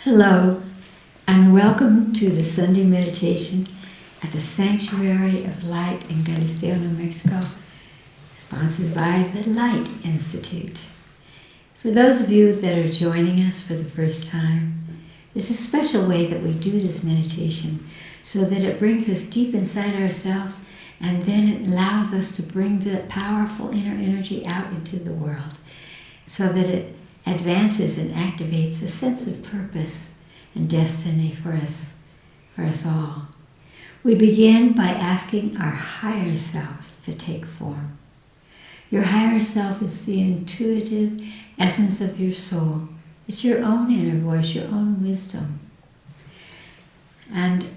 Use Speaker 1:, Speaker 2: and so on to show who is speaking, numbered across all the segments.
Speaker 1: Hello, and welcome to the Sunday meditation at the Sanctuary of Light in Galisteo, New Mexico, sponsored by the Light Institute. For those of you that are joining us for the first time, there's a special way that we do this meditation so that it brings us deep inside ourselves, and then it allows us to bring the powerful inner energy out into the world so that it advances and activates a sense of purpose and destiny for us all. We begin by asking our higher selves to take form. Your higher self is the intuitive essence of your soul. It's your own inner voice, your own wisdom. And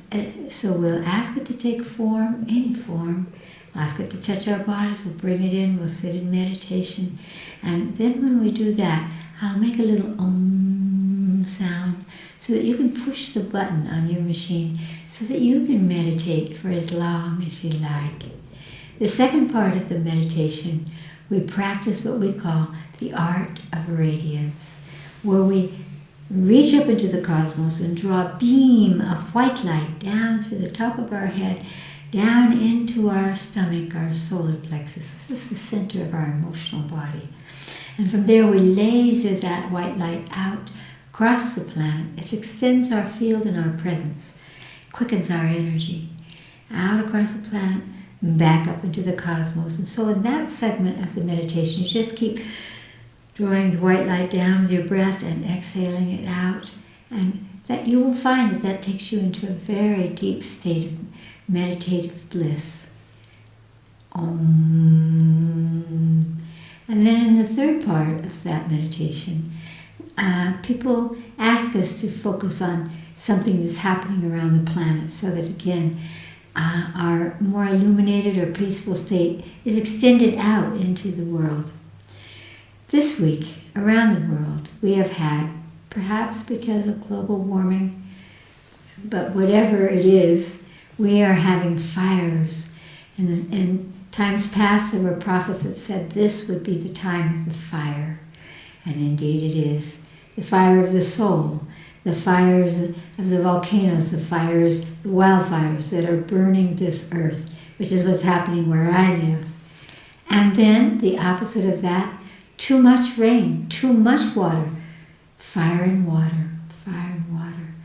Speaker 1: so we'll ask it to take form, any form. Ask it to touch our bodies, we'll bring it in, we'll sit in meditation. And then when we do that, I'll make a little om sound so that you can push the button on your machine so that you can meditate for as long as you like. The second part of the meditation, we practice what we call the Art of Radiance, where we reach up into the cosmos and draw a beam of white light down through the top of our head, down into our stomach, our solar plexus. This is the center of our emotional body. And from there we laser that white light out across the planet. It extends our field and our presence, quickens our energy, out across the planet, and back up into the cosmos. And so in that segment of the meditation, you just keep drawing the white light down with your breath and exhaling it out. And that you will find that that takes you into a very deep state of meditative bliss. Om. And then in the third part of that meditation, people ask us to focus on something that's happening around the planet so that, again, our more illuminated or peaceful state is extended out into the world. This week, around the world, we have had, perhaps because of global warming, but whatever it is, we are having fires. In times past, there were prophets that said this would be the time of the fire. And indeed it is. The fire of the soul, the fires of the volcanoes, the wildfires that are burning this earth, which is what's happening where I live. And then the opposite of that, too much rain, too much water, fire and water, fire and water.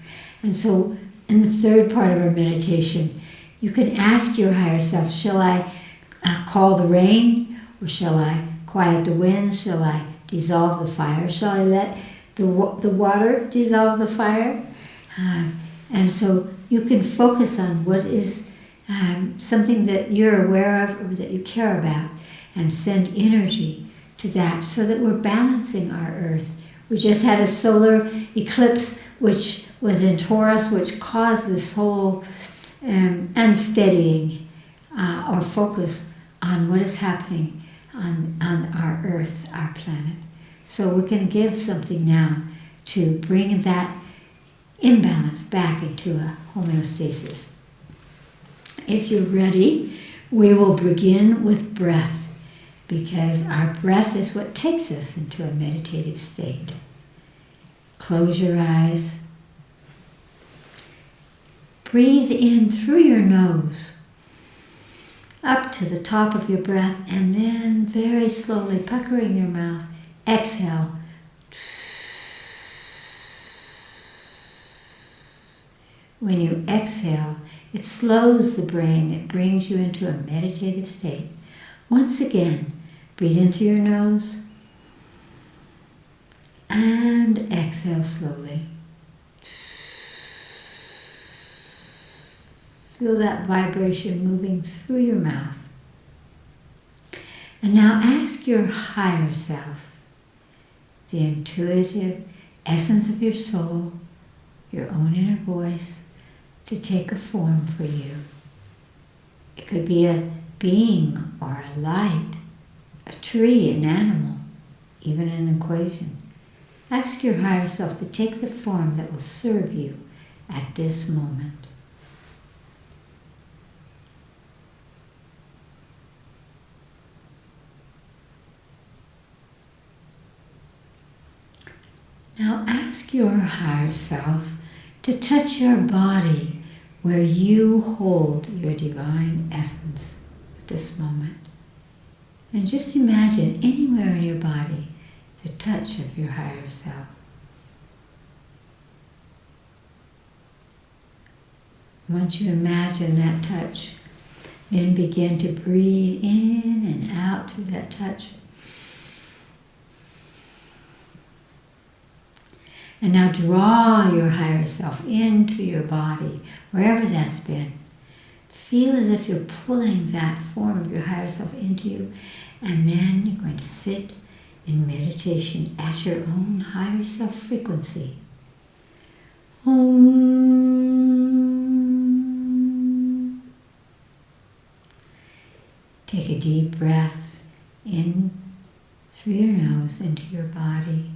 Speaker 1: And so in the third part of our meditation, you can ask your higher self, shall I call the rain, or shall I quiet the winds? Shall I dissolve the fire? Shall I let the water dissolve the fire? And so you can focus on what is something that you're aware of or that you care about, and send energy to that so that we're balancing our earth. We just had a solar eclipse which was in Taurus, which caused this whole unsteadying or focus on what is happening on our earth, our planet. So we can give something now to bring that imbalance back into a homeostasis. If you're ready, we will begin with breath, because our breath is what takes us into a meditative state. Close your eyes. Breathe in through your nose, up to the top of your breath, and then very slowly, puckering your mouth, exhale. When you exhale, it slows the brain. It brings you into a meditative state. Once again, breathe in through your nose and exhale slowly. Feel that vibration moving through your mouth. And now ask your higher self, the intuitive essence of your soul, your own inner voice, to take a form for you. It could be a being or a light, a tree, an animal, even an equation. Ask your higher self to take the form that will serve you at this moment. Now ask your higher self to touch your body where you hold your divine essence at this moment. And just imagine anywhere in your body the touch of your higher self. Once you imagine that touch, then begin to breathe in and out through that touch. And now draw your higher self into your body, wherever that's been. Feel as if you're pulling that form of your higher self into you, and then you're going to sit in meditation at your own higher self frequency. Om. Take a deep breath in through your nose into your body.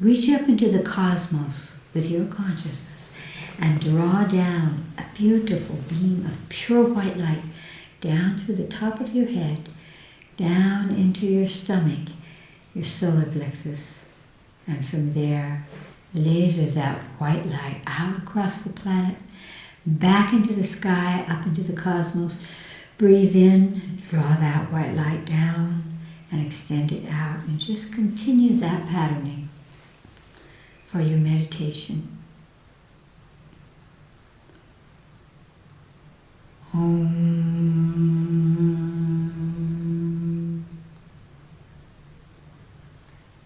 Speaker 1: Reach up into the cosmos with your consciousness and draw down a beautiful beam of pure white light down through the top of your head, down into your stomach, your solar plexus, and from there, laser that white light out across the planet, back into the sky, up into the cosmos. Breathe in, draw that white light down, and extend it out, and just continue that patterning for your meditation. Om.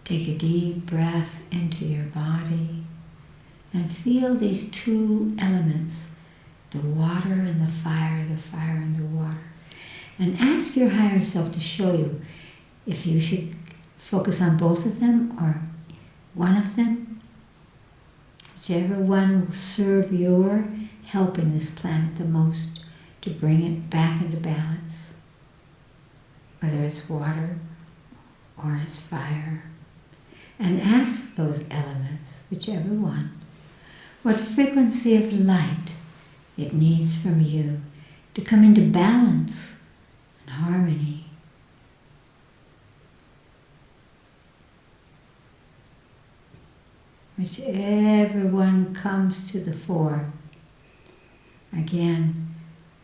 Speaker 1: Take a deep breath into your body and feel these two elements, the water and the fire and the water. And ask your higher self to show you if you should focus on both of them or one of them. Whichever one will serve your helping this planet the most to bring it back into balance. Whether it's water or it's fire. And ask those elements, whichever one, what frequency of light it needs from you to come into balance and harmony. Whichever one comes to the fore. Again,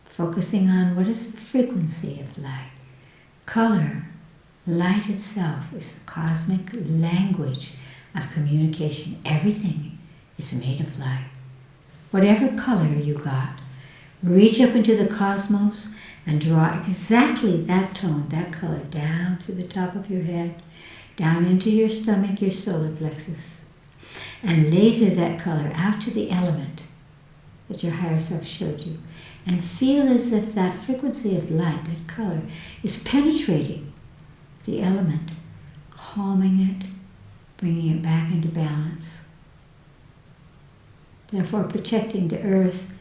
Speaker 1: focusing on what is the frequency of light. Color, light itself is the cosmic language of communication. Everything is made of light. Whatever color you got, reach up into the cosmos and draw exactly that tone, that color, down to the top of your head, down into your stomach, your solar plexus. And laser that color out to the element that your higher self showed you. And feel as if that frequency of light, that color, is penetrating the element, calming it, bringing it back into balance. Therefore protecting the earth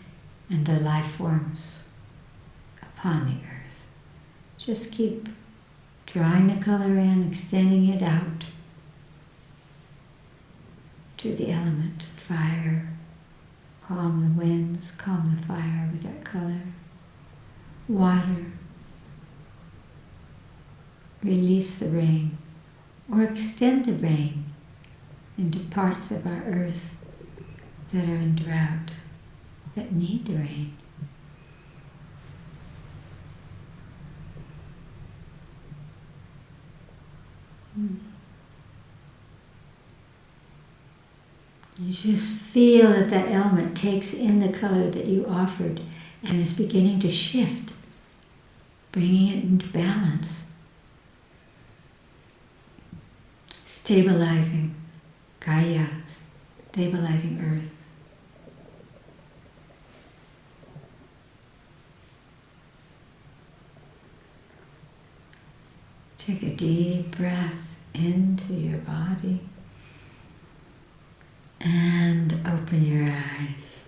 Speaker 1: and the life forms upon the earth. Just keep drawing the color in, extending it out to the element, fire. Calm the winds, calm the fire with that color. Water. Release the rain, or extend the rain into parts of our earth that are in drought, that need the rain. You just feel that that element takes in the color that you offered and is beginning to shift, bringing it into balance, stabilizing Gaia, stabilizing earth. Take a deep breath into your body and open your eyes.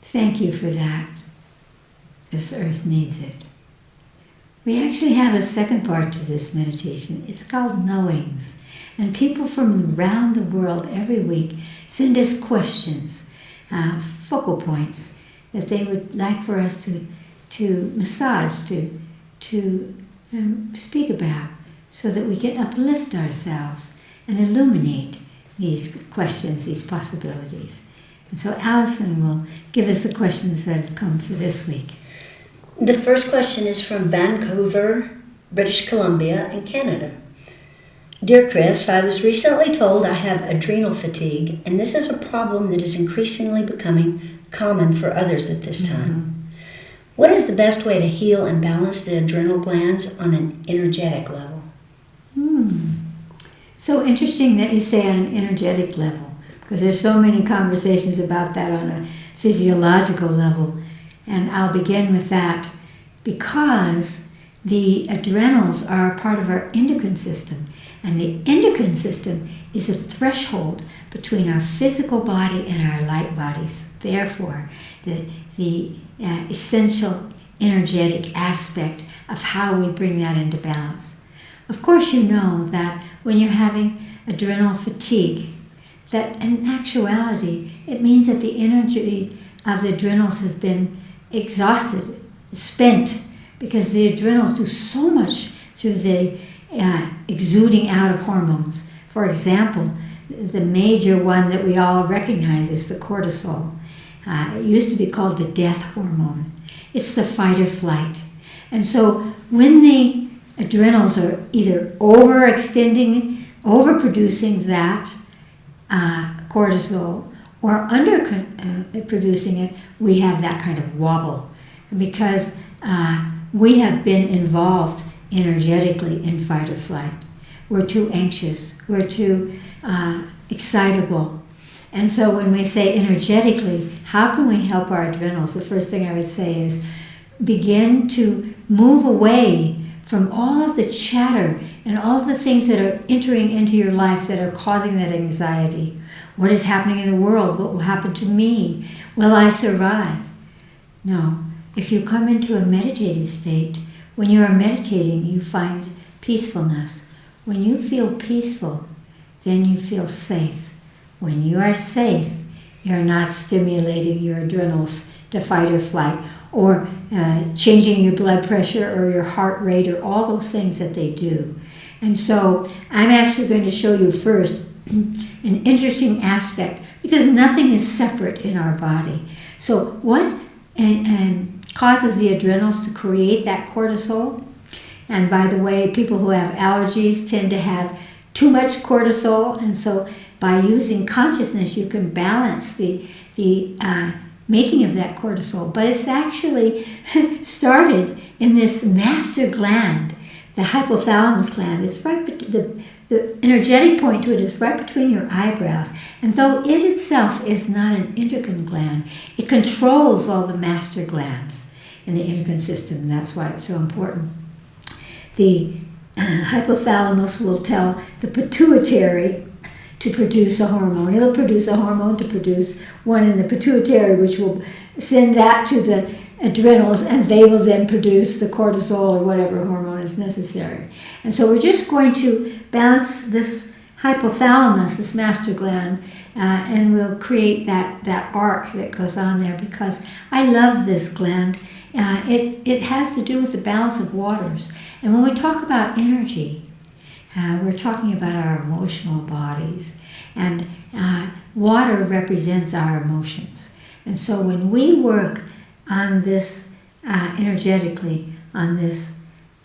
Speaker 1: Thank you for that. This earth needs it. We actually have a second part to this meditation. It's called Knowings. And people from around the world every week send us questions, focal points that they would like for us to massage, to speak about, so that we can uplift ourselves and illuminate these questions, these possibilities. And so Allison will give us the questions that have come for this week.
Speaker 2: The first question is from Vancouver, British Columbia in Canada. Dear Chris, I was recently told I have adrenal fatigue, and this is a problem that is increasingly becoming common for others at this time. What is the best way to heal and balance the adrenal glands on an energetic level?
Speaker 1: So interesting that you say on an energetic level, because there's so many conversations about that on a physiological level. And I'll begin with that because the adrenals are a part of our endocrine system. And the endocrine system is a threshold between our physical body and our light bodies. Therefore, the essential energetic aspect of how we bring that into balance. Of course, you know that when you're having adrenal fatigue, that in actuality, it means that the energy of the adrenals have been exhausted, spent, because the adrenals do so much through the exuding out of hormones. For example, the major one that we all recognize is the cortisol. It used to be called the death hormone. It's the fight or flight. And so when the adrenals are either overextending, overproducing that cortisol, or underproducing it, we have that kind of wobble. Because we have been involved energetically in fight or flight. We're too anxious. We're too excitable. And so when we say energetically, how can we help our adrenals? The first thing I would say is begin to move away from all of the chatter and all of the things that are entering into your life that are causing that anxiety. What is happening in the world? What will happen to me? Will I survive? No. If you come into a meditative state, when you are meditating, you find peacefulness. When you feel peaceful, then you feel safe. When you are safe, you're not stimulating your adrenals to fight or flight, or changing your blood pressure or your heart rate or all those things that they do. And so I'm actually going to show you first an interesting aspect, because nothing is separate in our body. So what causes the adrenals to create that cortisol? And by the way, people who have allergies tend to have too much cortisol, and so by using consciousness you can balance the making of that cortisol. But it's actually started in this master gland, the hypothalamus gland. It's right the energetic point to it is right between your eyebrows. And though it itself is not an endocrine gland, it controls all the master glands in the endocrine system. And that's why it's so important. The hypothalamus will tell the pituitary to produce a hormone. It'll produce a hormone to produce one in the pituitary, which will send that to the adrenals, and they will then produce the cortisol or whatever hormone is necessary. And so we're just going to balance this hypothalamus, this master gland, and we'll create that arc that goes on there, because I love this gland. It has to do with the balance of waters. And when we talk about energy, we're talking about our emotional bodies. And water represents our emotions. And so when we work on this energetically, on this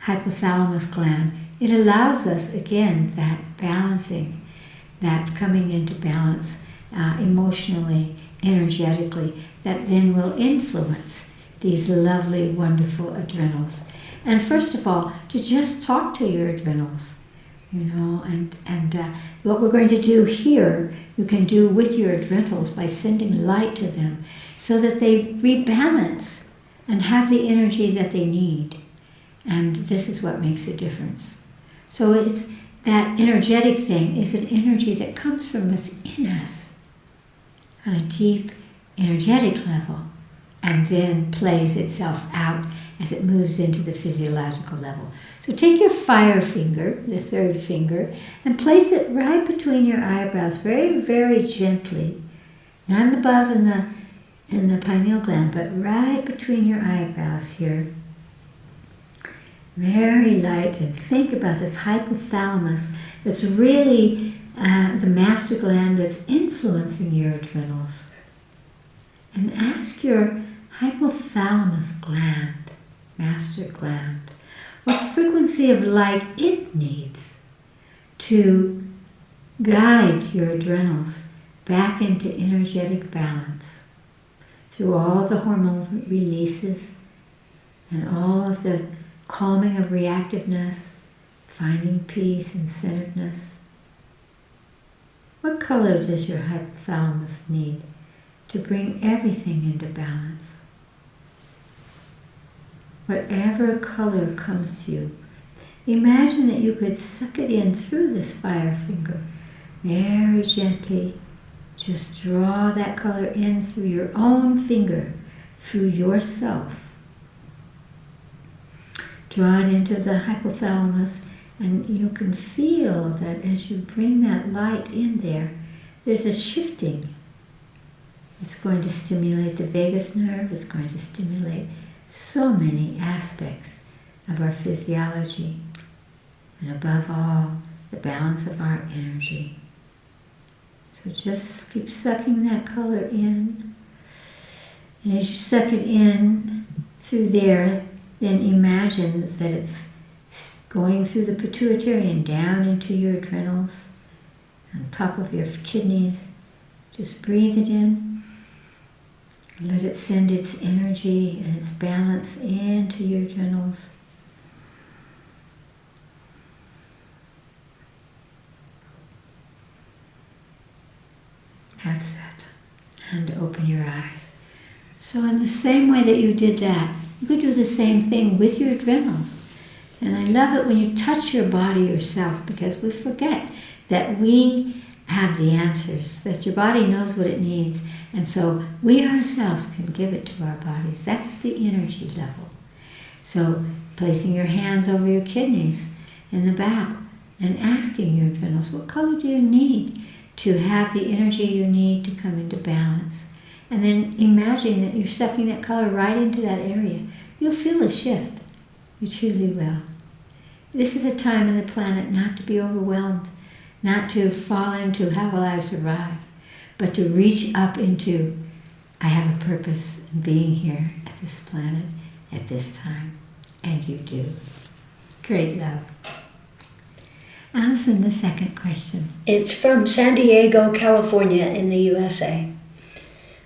Speaker 1: hypothalamus gland, it allows us, again, that balancing, that coming into balance emotionally, energetically, that then will influence these lovely, wonderful adrenals. And first of all, to just talk to your adrenals, you know, and what we're going to do here, you can do with your adrenals by sending light to them so that they rebalance and have the energy that they need. And this is what makes a difference. So it's that energetic thing is an energy that comes from within us on a deep energetic level, and then plays itself out as it moves into the physiological level. So take your fire finger, the third finger, and place it right between your eyebrows, very, very gently. Not above in the pineal gland, but right between your eyebrows here. Very light, and think about this hypothalamus that's really the master gland that's influencing your adrenals. And ask your hypothalamus gland, master gland, what frequency of light it needs to guide your adrenals back into energetic balance through all the hormone releases and all of the calming of reactiveness, finding peace and centeredness. What color does your hypothalamus need to bring everything into balance? Whatever color comes to you, imagine that you could suck it in through this fire finger, very gently. Just draw that color in through your own finger, through yourself. Draw it into the hypothalamus, and you can feel that as you bring that light in there, there's a shifting. It's going to stimulate the vagus nerve. It's going to stimulate so many aspects of our physiology, and above all, the balance of our energy. So just keep sucking that color in. And as you suck it in through there, then imagine that it's going through the pituitary and down into your adrenals, on top of your kidneys. Just breathe it in. Let it send its energy and its balance into your adrenals. That's it. And open your eyes. So in the same way that you did that, you could do the same thing with your adrenals. And I love it when you touch your body yourself, because we forget that we have the answers, that your body knows what it needs. And so we ourselves can give it to our bodies. That's the energy level. So placing your hands over your kidneys in the back and asking your adrenals, what color do you need to have the energy you need to come into balance? And then imagine that you're sucking that color right into that area. You'll feel a shift. You truly will. This is a time in the planet not to be overwhelmed, not to fall into how will I survive, but to reach up into, I have a purpose in being here at this planet at this time. And you do. Great love. Allison, the second question.
Speaker 2: It's from San Diego, California in the U.S.A.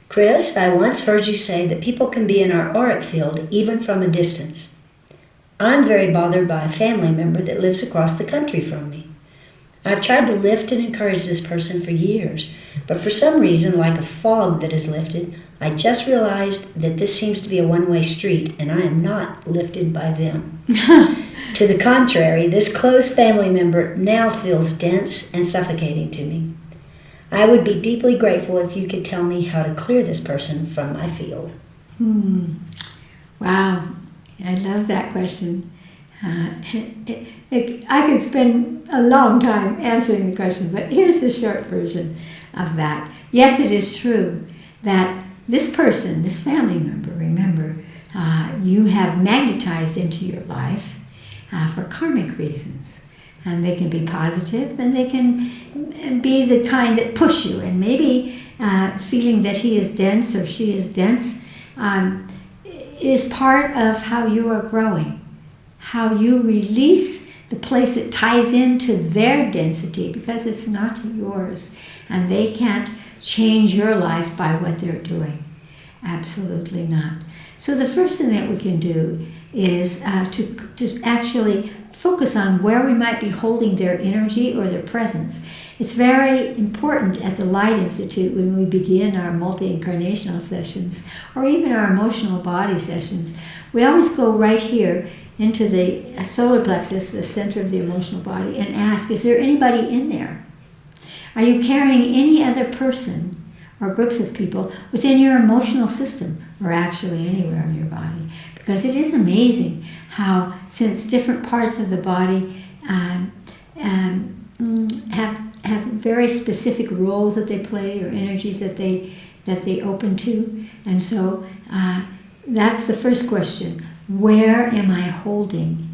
Speaker 2: Chris, I once heard you say that people can be in our auric field even from a distance. I'm very bothered by a family member that lives across the country from me. I've tried to lift and encourage this person for years, but for some reason, like a fog that is lifted, I just realized that this seems to be a one-way street and I am not lifted by them. To the contrary, this close family member now feels dense and suffocating to me. I would be deeply grateful if you could tell me how to clear this person from my field.
Speaker 1: Wow, I love that question. I could spend a long time answering the question, but here's the short version of that. Yes, it is true that this person, this family member, remember, you have magnetized into your life for karmic reasons. And they can be positive, and they can be the kind that push you. And maybe feeling that he is dense or she is dense is part of how you are growing, how you release the place that ties into their density, because it's not yours, and they can't change your life by what they're doing. Absolutely not. So the first thing that we can do is to actually focus on where we might be holding their energy or their presence. It's very important at the Light Institute when we begin our multi-incarnational sessions, or even our emotional body sessions. We always go right here into the solar plexus, the center of the emotional body, and ask, is there anybody in there? Are you carrying any other person or groups of people within your emotional system, or actually anywhere in your body? Because it is amazing how, since different parts of the body have very specific roles that they play, or energies that they open to, and so that's the first question. Where am I holding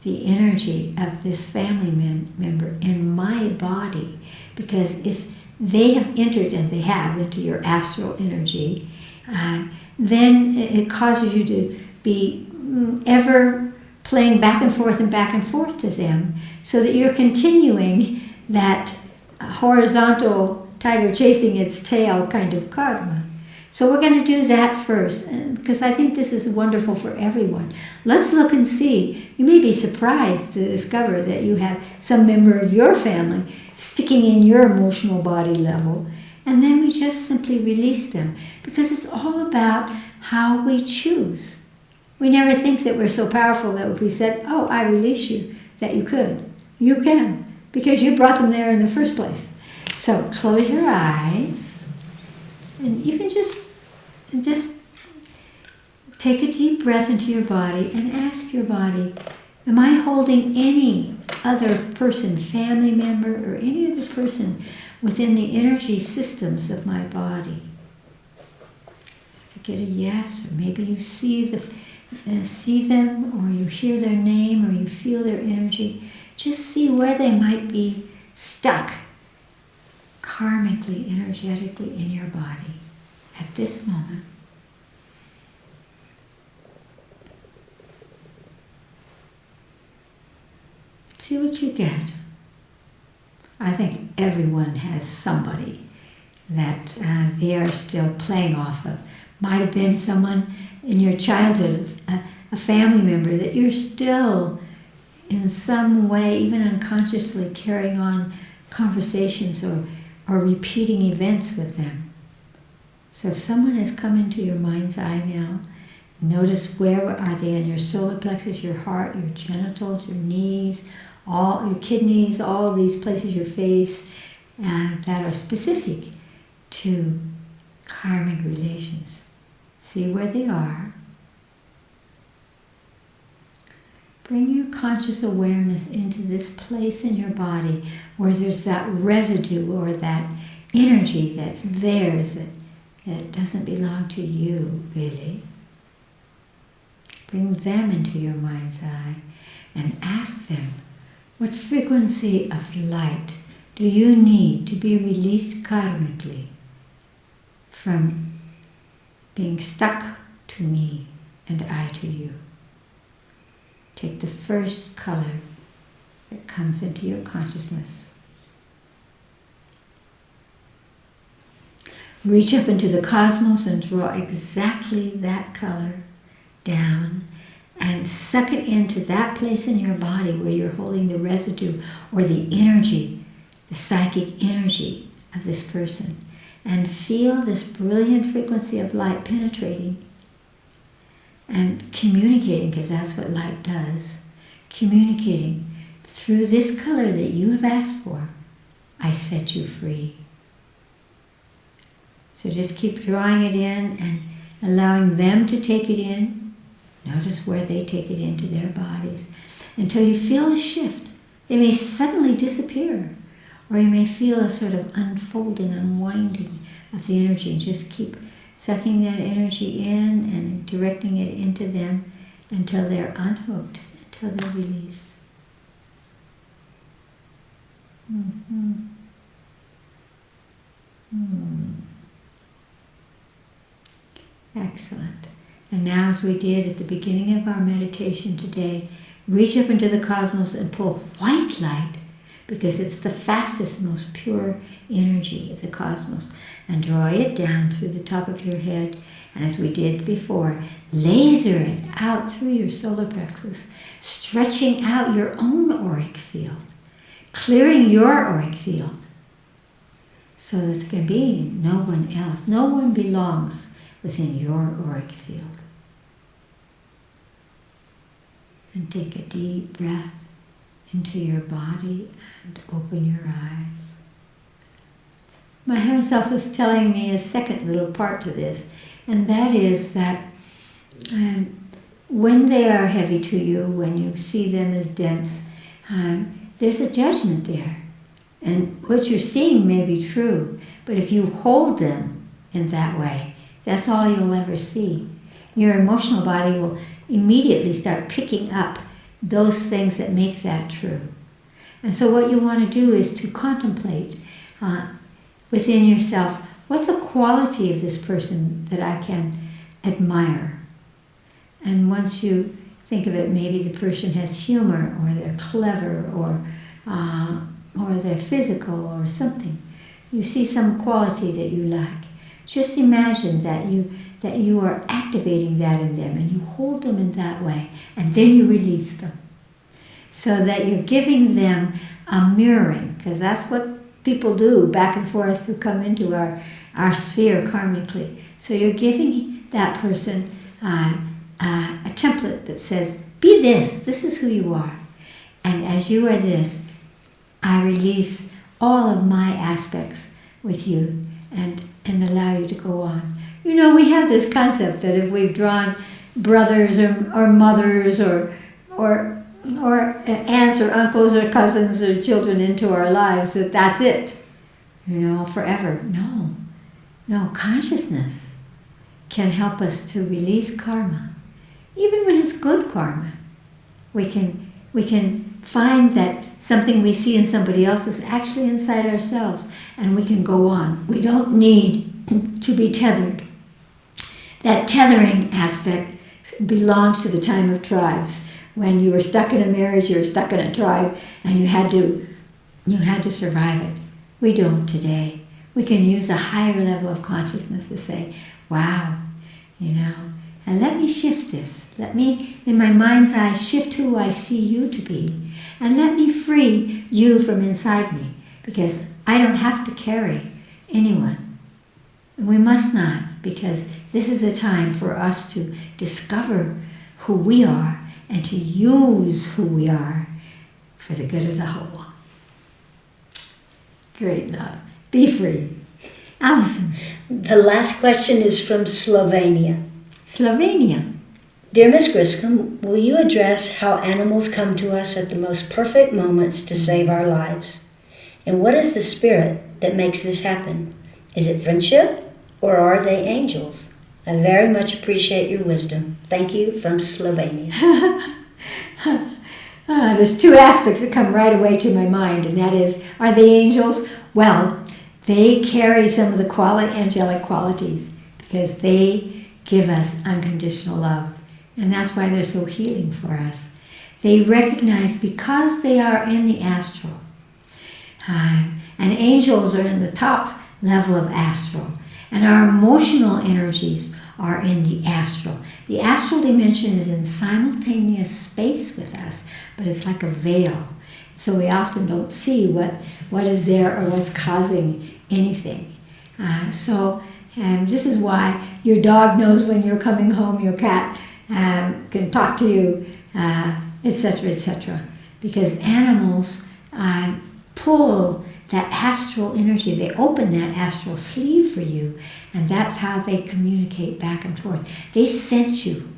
Speaker 1: the energy of this family member in my body. Because if they have entered, and they have, into your astral energy, then it causes you to be ever playing back and forth to them, so that you're continuing that horizontal tiger chasing its tail kind of karma. So we're going to do that first, because I think this is wonderful for everyone. Let's look and see. You may be surprised to discover that you have some member of your family sticking in your emotional body level, and then we just simply release them, because it's all about how we choose. We never think that we're so powerful that if we said, oh, I release you, that you could. You can, because you brought them there in the first place. So close your eyes, and you can just take a deep breath into your body and ask your body, am I holding any other person, family member, or any other person within the energy systems of my body? If you get a yes, or maybe you see them, or you hear their name, or you feel their energy, just see where they might be stuck karmically, energetically in your body at this moment. See what you get. I think everyone has somebody that they are still playing off of. Might have been someone in your childhood, a family member that you're still in some way, even unconsciously, carrying on conversations or repeating events with them. So if someone has come into your mind's eye now, notice where are they in your solar plexus, your heart, your genitals, your knees, all your kidneys, all these places, your face, that are specific to karmic relations. See where they are. Bring your conscious awareness into this place in your body where there's that residue or that energy that's theirs that doesn't belong to you, really. Bring them into your mind's eye and ask them, what frequency of light do you need to be released karmically from being stuck to me and I to you? Take the first color that comes into your consciousness. Reach up into the cosmos and draw exactly that color down and suck it into that place in your body where you're holding the residue or the energy, the psychic energy of this person. And feel this brilliant frequency of light penetrating and communicating, because that's what light does, communicating through this color that you have asked for. I set you free. So just keep drawing it in and allowing them to take it in. Notice where they take it into their bodies until you feel a shift. They may suddenly disappear, or you may feel a sort of unfolding, unwinding of the energy, and just keep sucking that energy in and directing it into them until they're unhooked, until they're released. Excellent. And now, as we did at the beginning of our meditation today, reach up into the cosmos and pull white light, because it's the fastest, most pure energy of the cosmos, and draw it down through the top of your head. And as we did before, laser it out through your solar plexus, stretching out your own auric field, clearing your auric field, so that there can be no one else. No one belongs within your auric field. And take a deep breath into your body and open your eyes. My higher self was telling me a second little part to this, and that is that when they are heavy to you, when you see them as dense, there's a judgment there. And what you're seeing may be true, but if you hold them in that way, that's all you'll ever see. Your emotional body will immediately start picking up those things that make that true. And so what you want to do is to contemplate within yourself, what's a quality of this person that I can admire? And once you think of it, maybe the person has humor, or they're clever, or they're physical, or something. You see some quality that you like. Just imagine that you are activating that in them, and you hold them in that way, and then you release them. So that you're giving them a mirroring, because that's what people do back and forth who come into our sphere karmically. So you're giving that person a template that says, be this is who you are. And as you are this, I release all of my aspects with you and allow you to go on. You know, we have this concept that if we've drawn brothers or mothers or aunts or uncles or cousins or children into our lives, that's it, you know, forever. No, consciousness can help us to release karma. Even when it's good karma, we can find that something we see in somebody else is actually inside ourselves, and we can go on. We don't need to be tethered. That tethering aspect belongs to the time of tribes. When you were stuck in a marriage, you were stuck in a tribe, and you had to survive it. We don't today. We can use a higher level of consciousness to say, wow, you know, and let me shift this. Let me, in my mind's eye, shift who I see you to be. And let me free you from inside me, because I don't have to carry anyone. We must not, because this is a time for us to discover who we are and to use who we are for the good of the whole. Great love. Be free. Allison.
Speaker 2: The last question is from Slovenia.
Speaker 1: Slovenia.
Speaker 2: Dear Ms. Griscom, will you address how animals come to us at the most perfect moments to save our lives? And what is the spirit that makes this happen? Is it friendship, or are they angels? I very much appreciate your wisdom. Thank you, from Slovenia.
Speaker 1: There's two aspects that come right away to my mind, and that is, are they angels? Well, they carry some of the angelic qualities, because they give us unconditional love. And that's why they're so healing for us. They recognize, because they are in the astral, and angels are in the top level of astral, and our emotional energies are in the astral. The astral dimension is in simultaneous space with us, but it's like a veil. So we often don't see what is there or what's causing anything. And this is why your dog knows when you're coming home, your cat can talk to you, etc., etc. Because animals pull that astral energy. They open that astral sleeve for you, and that's how they communicate back and forth. They sense you.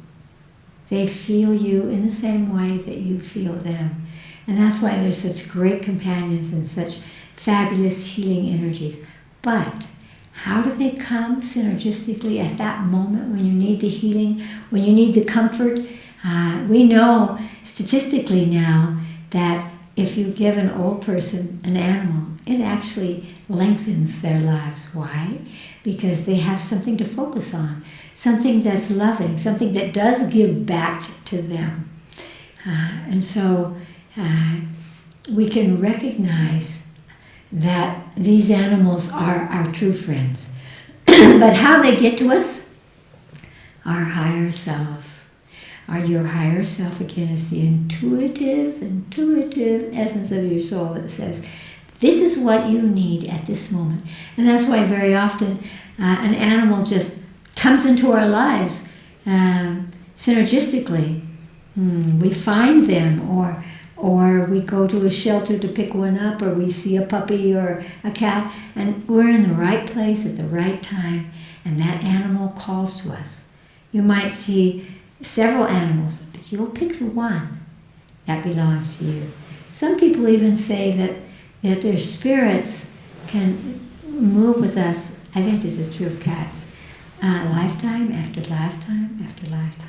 Speaker 1: They feel you in the same way that you feel them. And that's why they're such great companions and such fabulous healing energies. But how do they come synergistically at that moment when you need the healing, when you need the comfort? We know statistically now that if you give an old person an animal, it actually lengthens their lives. Why? Because they have something to focus on, something that's loving, something that does give back to them. And so we can recognize that these animals are our true friends. But how they get to us? Our higher selves. Your higher self, again, is the intuitive essence of your soul that says, this is what you need at this moment. And that's why very often an animal just comes into our lives synergistically. We find them, or we go to a shelter to pick one up, or we see a puppy or a cat, and we're in the right place at the right time, and that animal calls to us. You might see several animals, but you'll pick the one that belongs to you. Some people even say that their spirits can move with us. I think this is true of cats. Lifetime after lifetime after lifetime.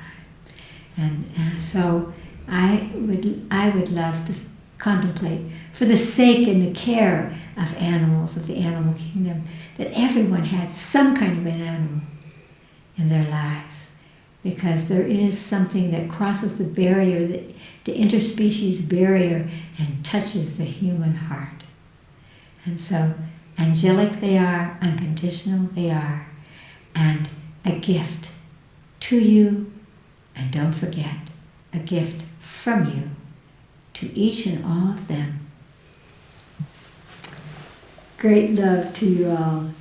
Speaker 1: And so I would love to contemplate, for the sake and the care of animals, of the animal kingdom, that everyone had some kind of an animal in their lives, because there is something that crosses the barrier, the interspecies barrier, and touches the human heart. And so, angelic they are, unconditional they are, and a gift to you, and don't forget, a gift from you to each and all of them. Great love to you all.